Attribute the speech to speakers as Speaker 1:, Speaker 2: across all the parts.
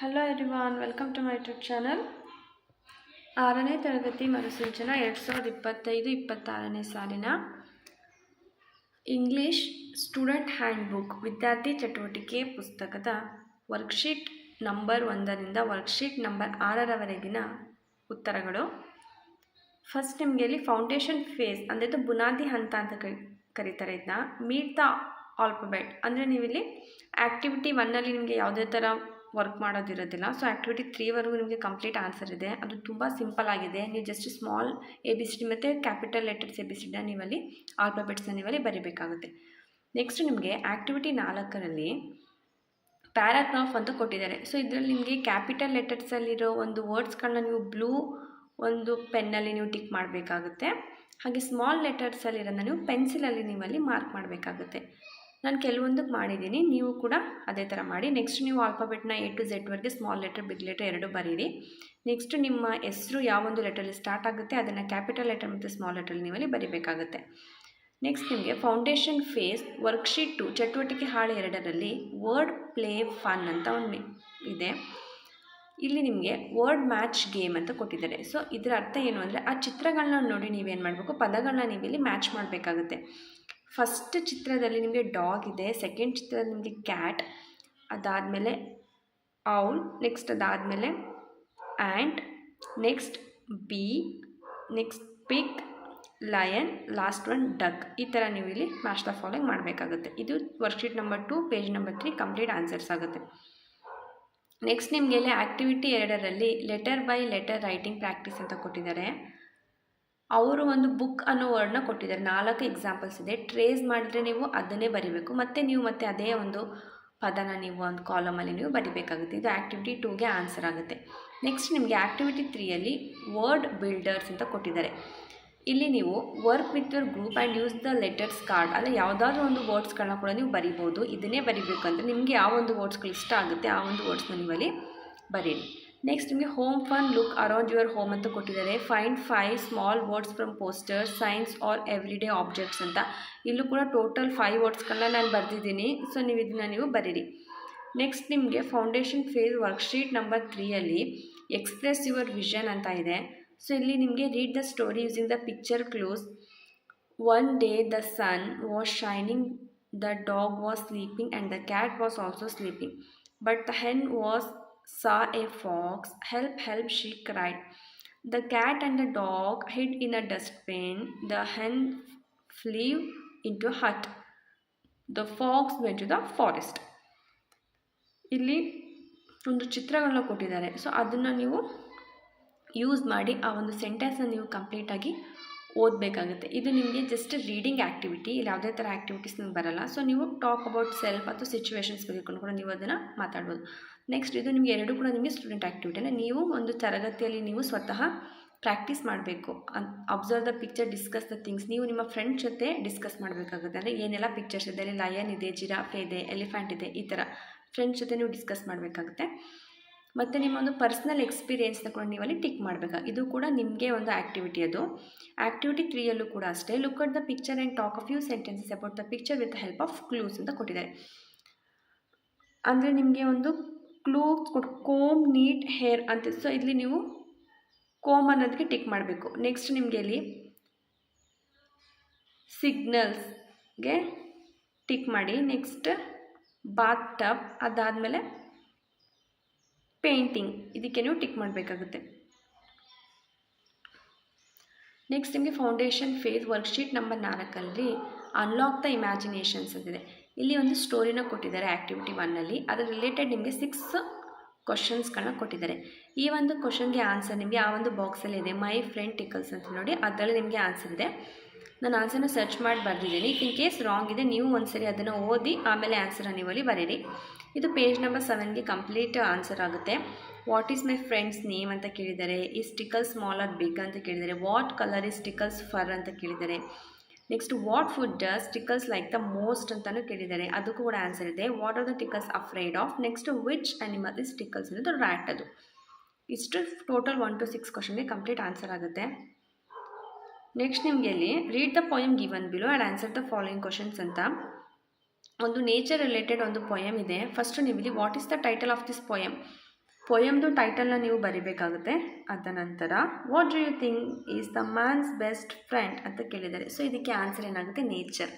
Speaker 1: Hello everyone, welcome to my YouTube channel. 6ನೇ ತರಗತಿ ಮರುಸಿಂಚನ 2025-26ನೇ ಸಾಲಿನ ಇಂಗ್ಲೀಷ್ ಸ್ಟೂಡೆಂಟ್ ಹ್ಯಾಂಡ್ಬುಕ್ ವಿದ್ಯಾರ್ಥಿ ಚಟುವಟಿಕೆ ಪುಸ್ತಕದ ವರ್ಕ್ಶೀಟ್ ನಂಬರ್ 1ರಿಂದ ವರ್ಕ್ಶೀಟ್ ನಂಬರ್ 6ರವರೆಗಿನ ಉತ್ತರಗಳು. ಫಸ್ಟ್ ನಿಮಗೆ ಇಲ್ಲಿ ಫೌಂಡೇಶನ್ ಫೇಸ್ ಅಂದರೆ ಬುನಾದಿ ಹಂತ ಅಂತ ಕರೀತಾರೆ. ಇದನ್ನ ಮೀಟ್ ದ ಆಲ್ಫಬೆಟ್ ಅಂದರೆ ನೀವಿಲ್ಲಿ ಆ್ಯಕ್ಟಿವಿಟಿ 1ನಲ್ಲಿ ನಿಮಗೆ ಯಾವುದೇ ಥರ ವರ್ಕ್ ಮಾಡೋದಿರೋದಿಲ್ಲ. ಸೊ ಆ್ಯಕ್ಟಿವಿಟಿ 3ವರೆಗೂ ನಿಮಗೆ ಕಂಪ್ಲೀಟ್ ಆನ್ಸರ್ ಇದೆ. ಅದು ತುಂಬ ಸಿಂಪಲ್ ಆಗಿದೆ. ನೀವು ಜಸ್ಟ್ ಸ್ಮಾಲ್ ABCD ಮತ್ತು ಕ್ಯಾಪಿಟಲ್ ಲೆಟರ್ಸ್ ABCD ನೀವಲ್ಲಿ ಆಲ್ಫಬೆಟ್ಸ್ನ ನೀವಲ್ಲಿ ಬರೀಬೇಕಾಗುತ್ತೆ. ನೆಕ್ಸ್ಟ್ ನಿಮಗೆ ಆ್ಯಕ್ಟಿವಿಟಿ 4ರಲ್ಲಿ ಪ್ಯಾರಾಗ್ರಾಫ್ ಅಂತ ಕೊಟ್ಟಿದ್ದಾರೆ. ಸೊ ಇದರಲ್ಲಿ ನಿಮಗೆ ಕ್ಯಾಪಿಟಲ್ ಲೆಟರ್ಸಲ್ಲಿರೋ ಒಂದು ವರ್ಡ್ಸ್ಗಳನ್ನ ನೀವು ಬ್ಲೂ ಒಂದು ಪೆನ್ನಲ್ಲಿ ನೀವು ಟಿಕ್ ಮಾಡಬೇಕಾಗುತ್ತೆ. ಹಾಗೆ ಸ್ಮಾಲ್ ಲೆಟರ್ಸಲ್ಲಿರೋದನ್ನ ನೀವು ಪೆನ್ಸಿಲಲ್ಲಿ ನೀವಲ್ಲಿ ಮಾರ್ಕ್ ಮಾಡಬೇಕಾಗುತ್ತೆ. ನಾನು ಕೆಲವೊಂದಕ್ಕೆ ಮಾಡಿದ್ದೀನಿ, ನೀವು ಕೂಡ ಅದೇ ಥರ ಮಾಡಿ. ನೆಕ್ಸ್ಟ್ ನೀವು ಆಲ್ಫಾಬೆಟ್ನ A to Z ವರೆಗೆ ಸ್ಮಾಲ್ ಲೆಟರ್ ಬಿಗ್ ಲೆಟರ್ ಎರಡೂ ಬರೀರಿ. ನೆಕ್ಸ್ಟ್ ನಿಮ್ಮ ಹೆಸರು ಯಾವೊಂದು ಲೆಟರಲ್ಲಿ ಸ್ಟಾರ್ಟ್ ಆಗುತ್ತೆ ಅದನ್ನು ಕ್ಯಾಪಿಟಲ್ ಲೆಟರ್ ಮತ್ತು ಸ್ಮಾಲ್ ಲೆಟರಲ್ಲಿ ನೀವಲ್ಲಿ ಬರೀಬೇಕಾಗುತ್ತೆ. ನೆಕ್ಸ್ಟ್ ನಿಮಗೆ ಫೌಂಡೇಶನ್ ಫೇಸ್ ವರ್ಕ್ಶೀಟ್ 2 ಚಟುವಟಿಕೆ ಹಾಳೆ 2ರಲ್ಲಿ ವರ್ಡ್ ಪ್ಲೇ ಫನ್ ಅಂತ ಒಂದು ಇದೆ. ಇಲ್ಲಿ ನಿಮಗೆ ವರ್ಡ್ ಮ್ಯಾಚ್ ಗೇಮ್ ಅಂತ ಕೊಟ್ಟಿದ್ದಾರೆ. ಸೊ ಇದರ ಅರ್ಥ ಏನು ಅಂದರೆ ಆ ಚಿತ್ರಗಳನ್ನ ನೋಡಿ ನೀವೇನು ಮಾಡಬೇಕು, ಪದಗಳನ್ನ ನೀವಿಲ್ಲಿ ಮ್ಯಾಚ್ ಮಾಡಬೇಕಾಗುತ್ತೆ. ಫಸ್ಟ್ ಚಿತ್ರದಲ್ಲಿ ನಿಮಗೆ ಡಾಗ್ ಇದೆ, ಸೆಕೆಂಡ್ ಚಿತ್ರದಲ್ಲಿ ನಿಮಗೆ ಕ್ಯಾಟ್, ಅದಾದಮೇಲೆ ಔಲ್, ನೆಕ್ಸ್ಟ್ ಅದಾದಮೇಲೆ ant, next bee, next pig, lion, last one duck. ಈ ಥರ ನೀವು ಇಲ್ಲಿ ಮ್ಯಾಚ್ ದ ಫಾಲೋಯಿಂಗ್ ಮಾಡಬೇಕಾಗುತ್ತೆ. ಇದು worksheet number 2 page number 3 complete answers ಆಗುತ್ತೆ. ನೆಕ್ಸ್ಟ್ ನಿಮಗೆ ಇಲ್ಲಿ ಆ್ಯಕ್ಟಿವಿಟಿ 2ರಲ್ಲಿ letter by letter writing practice ಅಂತ ಕೊಟ್ಟಿದ್ದಾರೆ. ಅವರು ಒಂದು ಬುಕ್ ಅನ್ನೋ ವರ್ಡ್ನ ಕೊಟ್ಟಿದ್ದಾರೆ. 4 ಎಕ್ಸಾಂಪಲ್ಸ್ ಇದೆ. ಟ್ರೇಸ್ ಮಾಡಿದ್ರೆ ನೀವು ಅದನ್ನೇ ಬರೀಬೇಕು, ಮತ್ತು ನೀವು ಮತ್ತೆ ಅದೇ ಒಂದು ಪದನ ನೀವು ಒಂದು ಕಾಲಮಲ್ಲಿ ನೀವು ಬರೀಬೇಕಾಗುತ್ತೆ. ಇದು ಆ್ಯಕ್ಟಿವಿಟಿ 2ಗೆ ಆನ್ಸರ್ ಆಗುತ್ತೆ. ನೆಕ್ಸ್ಟ್ ನಿಮಗೆ ಆ್ಯಕ್ಟಿವಿಟಿ 3ಯಲ್ಲಿ ವರ್ಡ್ ಬಿಲ್ಡರ್ಸ್ ಅಂತ ಕೊಟ್ಟಿದ್ದಾರೆ. ಇಲ್ಲಿ ನೀವು work with your group and use the letters card ಅಲ್ಲ ಯಾವುದಾದ್ರೂ ಒಂದು ವರ್ಡ್ಸ್ಗಳನ್ನ ಕೂಡ ನೀವು ಬರಿಬೋದು. ಇದನ್ನೇ ಬರಿಬೇಕಂದ್ರೆ ನಿಮಗೆ ಯಾವ ಒಂದು ವರ್ಡ್ಸ್ಗಳು ಇಷ್ಟ ಆಗುತ್ತೆ ಆ ಒಂದು ವರ್ಡ್ಸ್ನ ನೀವಲ್ಲಿ ಬರೀರಿ. ನೆಕ್ಸ್ಟ್ ನಿಮಗೆ home fun look around your home ಅಂತ ಕೊಟ್ಟಿದ್ದಾರೆ. Find 5 small words from posters, signs or everyday objects ಅಂತ. ಇಲ್ಲೂ ಕೂಡ ಟೋಟಲ್ 5 ವರ್ಡ್ಸ್ಗಳನ್ನ ನಾನು ಬರೆದಿದ್ದೀನಿ. ಸೊ ನೀವು ಇದನ್ನ ನೀವು ಬರೀರಿ. ನೆಕ್ಸ್ಟ್ ನಿಮಗೆ ಫೌಂಡೇಶನ್ ಫೇಸ್ ವರ್ಕ್ಶೀಟ್ ನಂಬರ್ 3ಯಲ್ಲಿ ಎಕ್ಸ್ಪ್ರೆಸ್ ಯುವರ್ ವಿಷನ್ ಅಂತ ಇದೆ. ಸೊ ಇಲ್ಲಿ ನಿಮಗೆ read the story using the picture clues. One day the sun was shining, the dog was sleeping and the cat was also sleeping, but the hen saw a fox. Help, help, she cried. The cat and the dog hid in a dustbin. The hen flew into a hut. The fox went to the forest. ಇಲ್ಲಿ ಒಂದು ಚಿತ್ರಗಳನ್ನ ಕೊಟ್ಟಿದ್ದಾರೆ. So ಅದನ್ನು ನೀವು use ಮಾಡಿ ಆ ಒಂದು ಸೆಂಟೆನ್ಸ್ನ ನೀವು ಕಂಪ್ಲೀಟಾಗಿ ಓದಬೇಕಾಗುತ್ತೆ. ಇದು ನಿಮಗೆ ಜಸ್ಟ್ ರೀಡಿಂಗ್ ಆ್ಯಕ್ಟಿವಿಟಿ. ಇಲ್ಲಿ ಯಾವುದೇ ಥರ ಆ್ಯಕ್ಟಿವಿಟೀಸ್ ನಿಮ್ಗೆ ಬರೋಲ್ಲ. ಸೊ ನೀವು ಟಾಕ್ ಅಬೌಟ್ ಸೆಲ್ಫ್ ಅಥವಾ ಸಿಚುವೇಶನ್ಸ್ ಬಗ್ಗೆ ಕೂಡ ನೀವು ಅದನ್ನು ಮಾತಾಡ್ಬೋದು. ನೆಕ್ಸ್ಟ್ ಇದು ನಿಮಗೆ ಎರಡೂ ಕೂಡ ನಿಮಗೆ ಸ್ಟೂಡೆಂಟ್ ಆ್ಯಕ್ಟಿವಿಟಿನ ನೀವು ಒಂದು ತರಗತಿಯಲ್ಲಿ ನೀವು ಸ್ವತಃ ಪ್ರಾಕ್ಟೀಸ್ ಮಾಡಬೇಕು. Observe the picture, discuss the things. ನೀವು ನಿಮ್ಮ ಫ್ರೆಂಡ್ಸ್ ಜೊತೆ ಡಿಸ್ಕಸ್ ಮಾಡಬೇಕಾಗುತ್ತೆ. ಅಂದರೆ ಏನೆಲ್ಲ ಪಿಕ್ಚರ್ಸ್ ಇದೆ, ಅಲ್ಲಿ ಲಯನ್ ಇದೆ, ಜಿರಾಫೆ ಇದೆ, ಎಲಿಫೆಂಟ್ ಇದೆ, ಈ ಥರ ಫ್ರೆಂಡ್ಸ್ ಜೊತೆ ನೀವು ಡಿಸ್ಕಸ್ ಮಾಡಬೇಕಾಗುತ್ತೆ. ಮತ್ತು ನಿಮ್ಮ ಒಂದು ಪರ್ಸ್ನಲ್ ಎಕ್ಸ್ಪೀರಿಯೆನ್ಸ್ನ ಕೂಡ ನೀವಲ್ಲಿ ಟಿಕ್ ಮಾಡಬೇಕು. ಇದು ಕೂಡ ನಿಮಗೆ ಒಂದು ಆ್ಯಕ್ಟಿವಿಟಿ. ಅದು ಆ್ಯಕ್ಟಿವಿಟಿ 3ಯಲ್ಲೂ ಕೂಡ ಅಷ್ಟೇ. Look at the picture and talk a few sentences about the picture with the help of clues ಅಂತ ಕೊಟ್ಟಿದ್ದಾರೆ. ಅಂದರೆ ನಿಮಗೆ ಒಂದು ಕ್ಲೂಸ್ ಕೊಟ್ಟು ಕೋಮ್ ನೀಟ್ ಹೇರ್ ಅಂತ. ಸೊ ಇಲ್ಲಿ ನೀವು ಕೋಮ್ ಅನ್ನೋದಕ್ಕೆ ಟಿಕ್ ಮಾಡಬೇಕು. ನೆಕ್ಸ್ಟ್ ನಿಮಗೆ ಇಲ್ಲಿ ಸಿಗ್ನಲ್ಸ್ಗೆ ಟಿಕ್ ಮಾಡಿ. ನೆಕ್ಸ್ಟ್ ಬಾತ್ ಟಬ್, ಅದಾದಮೇಲೆ ಪೇಂಟಿಂಗ್, ಇದಕ್ಕೆ ನೀವು ಟಿಕ್ ಮಾಡಬೇಕಾಗುತ್ತೆ. ನೆಕ್ಸ್ಟ್ ನಿಮಗೆ ಫೌಂಡೇಶನ್ ಫೇಸ್ ವರ್ಕ್ಶೀಟ್ ನಂಬರ್ 4ರಲ್ಲಿ ಅನ್ಲಾಕ್ ದ ಇಮ್ಯಾಜಿನೇಷನ್ಸ್ ಅಂತಿದೆ. ಇಲ್ಲಿ ಒಂದು ಸ್ಟೋರಿನ ಕೊಟ್ಟಿದ್ದಾರೆ ಆ್ಯಕ್ಟಿವಿಟಿ 1ನಲ್ಲಿ. ಅದರ ರಿಲೇಟೆಡ್ ನಿಮಗೆ 6 ಕ್ವಶನ್ಸ್ಗಳನ್ನ ಕೊಟ್ಟಿದ್ದಾರೆ. ಈ ಒಂದು ಕ್ವಶನ್ಗೆ ಆನ್ಸರ್ ನಿಮಗೆ ಆ ಒಂದು ಬಾಕ್ಸಲ್ಲಿ ಇದೆ. ಮೈ ಫ್ರೆಂಡ್ ಟಿಕಲ್ಸ್ ಅಂತ ನೋಡಿ, ಅದರಲ್ಲಿ ನಿಮಗೆ ಆನ್ಸರ್ ಇದೆ. ನಾನು ಆನ್ಸರ್ನ ಸರ್ಚ್ ಮಾಡಿ ಬರೆದಿದ್ದೀನಿ. ಇನ್ ಕೇಸ್ ರಾಂಗ್ ಇದೆ ನೀವು ಒಂದ್ಸರಿ ಅದನ್ನು ಓದಿ ಆಮೇಲೆ ಆನ್ಸರ್ನ ನೀವಲ್ಲಿ ಬರೀರಿ. ಇದು ಪೇಜ್ ನಂಬರ್ 7ಗೆ ಕಂಪ್ಲೀಟ್ ಆನ್ಸರ್ ಆಗುತ್ತೆ. What is my friend's name ಅಂತ ಕೇಳಿದ್ದಾರೆ. Is Tickle small or big ಅಂತ ಕೇಳಿದ್ದಾರೆ. What colour is Tickle's fur ಅಂತ ಕೇಳಿದ್ದಾರೆ. Next what food does Tickles like the most ಅಂತಲೂ ಕೇಳಿದ್ದಾರೆ. ಅದಕ್ಕೂ ಕೂಡ ಆನ್ಸರ್ ಇದೆ. What are the Tickles afraid of. Next which animal is Tickles ಅನ್ನೋದು ರ್ಯಾಟ್. ಅದು ಇಷ್ಟು ಟೋಟಲ್ 1 to 6 ಕ್ವಶನ್ಗೆ ಕಂಪ್ಲೀಟ್ ಆನ್ಸರ್ ಆಗುತ್ತೆ. ನೆಕ್ಸ್ಟ್ ನಿಮಗೆ ಇಲ್ಲಿ read the poem given below and answer the following questions ಅಂತ ಒಂದು ನೇಚರ್ ರಿಲೇಟೆಡ್ ಒಂದು ಪೊಯಮ್ ಇದೆ. ಫಸ್ಟು ನೀವು ಇಲ್ಲಿ what is the title of this poem ಪೊಯಮ್ದು ಟೈಟಲ್ನ ನೀವು ಬರಿಬೇಕಾಗುತ್ತೆ. ಅದ ನಂತರ what do you think is the man's best friend ಅಂತ ಕೇಳಿದ್ದಾರೆ. ಸೊ ಇದಕ್ಕೆ ಆನ್ಸರ್ ಏನಾಗುತ್ತೆ, ನೇಚರ್.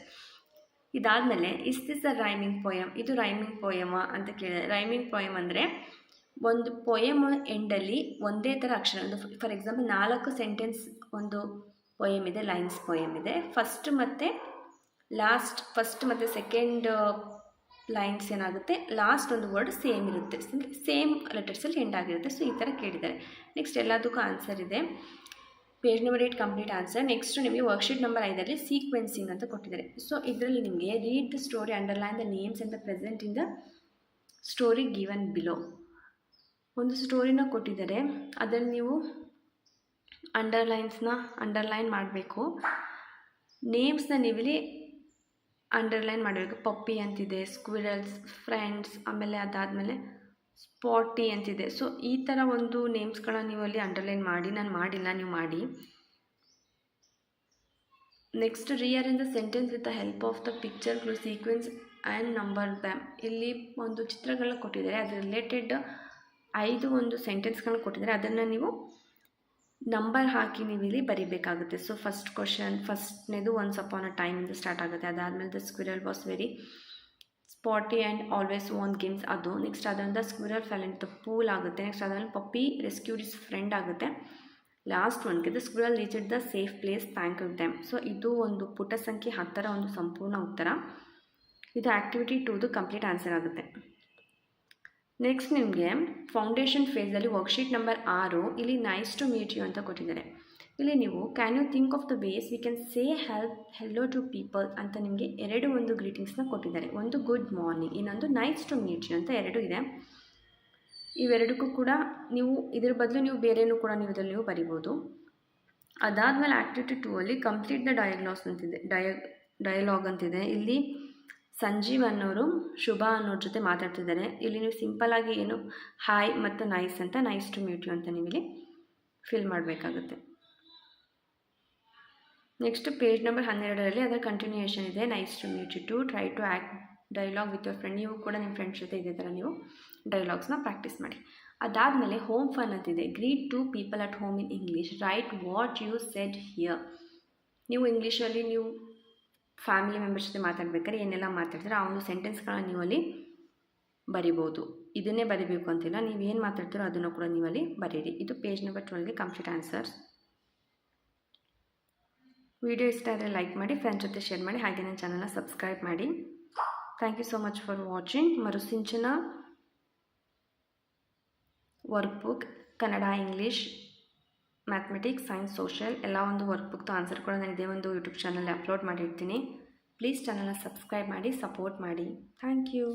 Speaker 1: ಇದಾದಮೇಲೆ is this a rhyming poem, ಇದು ರೈಮಿಂಗ್ ಪೊಯಮ ಅಂತ ಕೇಳಿದ್ದಾರೆ. ರೈಮಿಂಗ್ ಪೊಯಮ್ ಅಂದರೆ ಒಂದು ಪೊಯಮ್ ಎಂಡಲ್ಲಿ ಒಂದೇ ಥರ ಅಕ್ಷರ, ಒಂದು ಫಾರ್ ಎಕ್ಸಾಂಪಲ್ 4 ಸೆಂಟೆನ್ಸ್ ಒಂದು ಪೊಯಮ್ ಇದೆ, ಲೈನ್ಸ್ ಪೊಯಮ್ ಇದೆ. ಫಸ್ಟ್ ಮತ್ತು ಸೆಕೆಂಡ್ ಲೈನ್ಸ್ ಏನಾಗುತ್ತೆ, ಲಾಸ್ಟ್ ಒಂದು ವರ್ಡ್ ಸೇಮ್ ಇರುತ್ತೆ, ಸೇಮ್ ಲೆಟರ್ಸಲ್ಲಿ ಎಂಡ್ ಆಗಿರುತ್ತೆ. ಸೊ ಈ ಥರ ಕೇಳಿದ್ದಾರೆ. ನೆಕ್ಸ್ಟ್ ಎಲ್ಲದಕ್ಕೂ ಆನ್ಸರ್ ಇದೆ. Page number 8 complete answer. Next ನಿಮಗೆ ವರ್ಕ್ಶೀಟ್ ನಂಬರ್ 5 ಸೀಕ್ವೆನ್ಸಿಂಗ್ ಅಂತ ಕೊಟ್ಟಿದ್ದಾರೆ. ಸೊ ಇದರಲ್ಲಿ ನಿಮಗೆ read the story, underline the names and the present in the story given below. ಒಂದು ಸ್ಟೋರಿನ ಕೊಟ್ಟಿದ್ದಾರೆ, ಅದನ್ನು ನೀವು ಅಂಡರ್ಲೈನ್ ಮಾಡಬೇಕು. ನೇಮ್ಸ್ನ ನೀವಿಲ್ಲಿ ಅಂಡರ್ಲೈನ್ ಮಾಡಬೇಕು. ಪಪ್ಪಿ ಅಂತಿದೆ, ಸ್ಕ್ವಿರಲ್ಸ್, ಫ್ರೆಂಡ್ಸ್, ಆಮೇಲೆ ಅದಾದಮೇಲೆ ಸ್ಪಾಟಿ ಅಂತಿದೆ. ಸೊ ಈ ಥರ ಒಂದು ನೇಮ್ಸ್ಗಳನ್ನ ನೀವು ಅಲ್ಲಿ ಅಂಡರ್ಲೈನ್ ಮಾಡಿ. ನಾನು ಮಾಡಿಲ್ಲ, ನೀವು ಮಾಡಿ. Next rearrange the sentence with the help of the picture clue sequence and number damn. ಇಲ್ಲಿ ಒಂದು ಚಿತ್ರಗಳನ್ನ ಕೊಟ್ಟಿದ್ದಾರೆ, ಅದರ ರಿಲೇಟೆಡ್ 5 ಒಂದು ಸೆಂಟೆನ್ಸ್ಗಳನ್ನ ಕೊಟ್ಟಿದ್ದಾರೆ. ಅದನ್ನು ನೀವು ನಂಬರ್ ಹಾಕಿ ನೀವು ಇಲ್ಲಿ ಬರಿಬೇಕಾಗುತ್ತೆ. ಸೊ ಫಸ್ಟ್ನೇದು ಒನ್ಸ್ ಅಪಾನ್ ಅ ಟೈಮ್ ಇಂದ ಸ್ಟಾರ್ಟ್ ಆಗುತ್ತೆ. ಅದಾದಮೇಲೆ the squirrel was very sporty and always won games ಅದು. ನೆಕ್ಸ್ಟ್ ಅದರಿಂದ squirrel fell in the pool ಆಗುತ್ತೆ. ನೆಕ್ಸ್ಟ್ ಅದಾದ್ಮೇಲೆ ಪಪ್ಪಿ ರೆಸ್ಕ್ಯೂಡ್ ಇಸ್ ಫ್ರೆಂಡ್ ಆಗುತ್ತೆ. ಲಾಸ್ಟ್ ಒನ್ಗೆ the squirrel reached the safe place thank you them. So ಇದು ಒಂದು ಪುಟ ಸಂಖ್ಯೆ 10ರ ಒಂದು ಸಂಪೂರ್ಣ ಉತ್ತರ. ಇದು ಆ್ಯಕ್ಟಿವಿಟಿ 2ದು ಕಂಪ್ಲೀಟ್ ಆನ್ಸರ್ ಆಗುತ್ತೆ. ನೆಕ್ಸ್ಟ್ ನಿಮಗೆ ಫೌಂಡೇಶನ್ ಫೇಸಲ್ಲಿ ವರ್ಕ್ಶೀಟ್ ನಂಬರ್ 6 ಇಲ್ಲಿ ನೈಸ್ ಟು ಮೀಟ್ ಯು ಅಂತ ಕೊಟ್ಟಿದ್ದಾರೆ. ಇಲ್ಲಿ ನೀವು can you think of the ways we can say hello to people ಅಂತ ನಿಮಗೆ 2 ಒಂದು ಗ್ರೀಟಿಂಗ್ಸ್ನ ಕೊಟ್ಟಿದ್ದಾರೆ. ಒಂದು ಗುಡ್ ಮಾರ್ನಿಂಗ್, ಇನ್ನೊಂದು ನೈಸ್ ಟು ಮೀಟ್ ಯು ಅಂತ 2 ಇದೆ. ಇವೆರಡಕ್ಕೂ ಕೂಡ ನೀವು ಇದ್ರ ಬದಲು ನೀವು ಬೇರೆನೂ ಕೂಡ ನೀವು ಇದರಲ್ಲಿ ನೀವು ಬರಿಬೋದು. ಅದಾದಮೇಲೆ ಆ್ಯಕ್ಟಿವಿಟಿ 2ಅಲ್ಲಿ ಕಂಪ್ಲೀಟ್ ದ ಡಯಲಾಗ್ ಅಂತಿದೆ. ಇಲ್ಲಿ ಸಂಜೀವ್ ಅನ್ನೋರು ಶುಭ ಅನ್ನೋರ ಜೊತೆ ಮಾತಾಡ್ತಿದ್ದಾರೆ. ಇಲ್ಲಿ ನೀವು ಸಿಂಪಲ್ಲಾಗಿ ಏನು ಹಾಯ್ ಮತ್ತು ನೈಸ್ ಅಂತ ನೈಸ್ ಟು ಮೀಟ್ ಯು ಅಂತ ನೀವು ಇಲ್ಲಿ ಫಿಲ್ ಮಾಡಬೇಕಾಗುತ್ತೆ. ನೆಕ್ಸ್ಟ್ ಪೇಜ್ ನಂಬರ್ 12ರಲ್ಲಿ ಅದರ ಕಂಟಿನ್ಯೂಯೇಷನ್ ಇದೆ. Nice to meet you to try to act dialogue with your friend. ನೀವು ಕೂಡ ನಿಮ್ಮ ಫ್ರೆಂಡ್ಸ್ ಜೊತೆ ಇದೇ ಥರ ನೀವು ಡೈಲಾಗ್ಸ್ನ ಪ್ರಾಕ್ಟೀಸ್ ಮಾಡಿ. ಅದಾದಮೇಲೆ ಹೋಮ್ ಫನ್ ಅಂತಿದೆ. Greet 2 people at home in English, write what you said here. ನೀವು ಇಂಗ್ಲೀಷಲ್ಲಿ ನೀವು ಫ್ಯಾಮಿಲಿ ಮೆಂಬರ್ಸ್ ಜೊತೆ ಮಾತಾಡ್ಬೇಕಾದ್ರೆ ಏನೆಲ್ಲ ಮಾತಾಡ್ತೀರ ಆ ಒಂದು ಸೆಂಟೆನ್ಸ್ಗಳನ್ನ ನೀವು ಅಲ್ಲಿ ಬರಿಬೋದು. ಇದನ್ನೇ ಬರಿಬೇಕು ಅಂತಿಲ್ಲ, ನೀವು ಏನು ಮಾತಾಡ್ತೀರೋ ಅದನ್ನು ಕೂಡ ನೀವು ಅಲ್ಲಿ ಬರೀರಿ. ಇದು ಪೇಜ್ ನಂಬರ್ 12ಗೆ ಕಂಪ್ಲೀಟ್ ಆನ್ಸರ್ಸ್. ವಿಡಿಯೋ ಇಷ್ಟ ಆದರೆ ಲೈಕ್ ಮಾಡಿ, ಫ್ರೆಂಡ್ಸ್ ಜೊತೆ ಶೇರ್ ಮಾಡಿ, ಹಾಗೆ ನನ್ನ ಚಾನಲ್ನ ಸಬ್ಸ್ಕ್ರೈಬ್ ಮಾಡಿ. Thank you so much for watching. Marusinchana work book Kannada, English, mathematics, science, social ಎಲ್ಲ ಒಂದು ವರ್ಕ್ ಬುಕ್ದು ಆನ್ಸರ್ ಕೂಡ ನಾನು ಇದೇ ಒಂದು ಯೂಟ್ಯೂಬ್ ಚಾನಲ್ನಲ್ಲಿ ಅಪ್ಲೋಡ್ ಮಾಡಿರ್ತೀನಿ. ಪ್ಲೀಸ್ ಚಾನಲ್ನ ಸಬ್ಸ್ಕ್ರೈಬ್ ಮಾಡಿ, ಸಪೋರ್ಟ್ ಮಾಡಿ. Thank you.